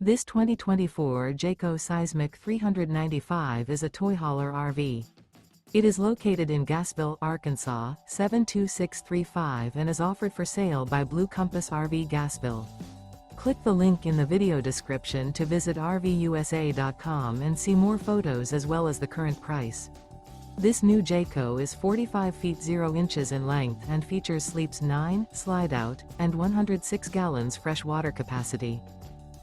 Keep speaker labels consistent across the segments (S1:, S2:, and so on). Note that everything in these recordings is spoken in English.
S1: This 2024 Jayco Seismic 395 is a toy hauler RV. It is located in Gassville, Arkansas, 72635 and is offered for sale by Blue Compass RV Gassville. Click the link in the video description to visit RVUSA.com and see more photos as well as the current price. This new Jayco is 45 feet 0 inches in length and features sleeps 9, slide-out, and 106 gallons fresh water capacity.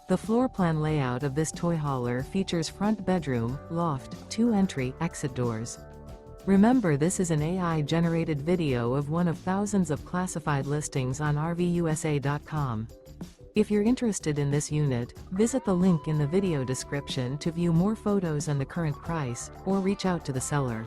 S1: The floor plan layout of this toy hauler features front bedroom, loft, 2 entry/exit doors. Remember, this is an AI-generated video of one of thousands of classified listings on RVUSA.com. If you're interested in this unit, visit the link in the video description to view more photos and the current price, or reach out to the seller.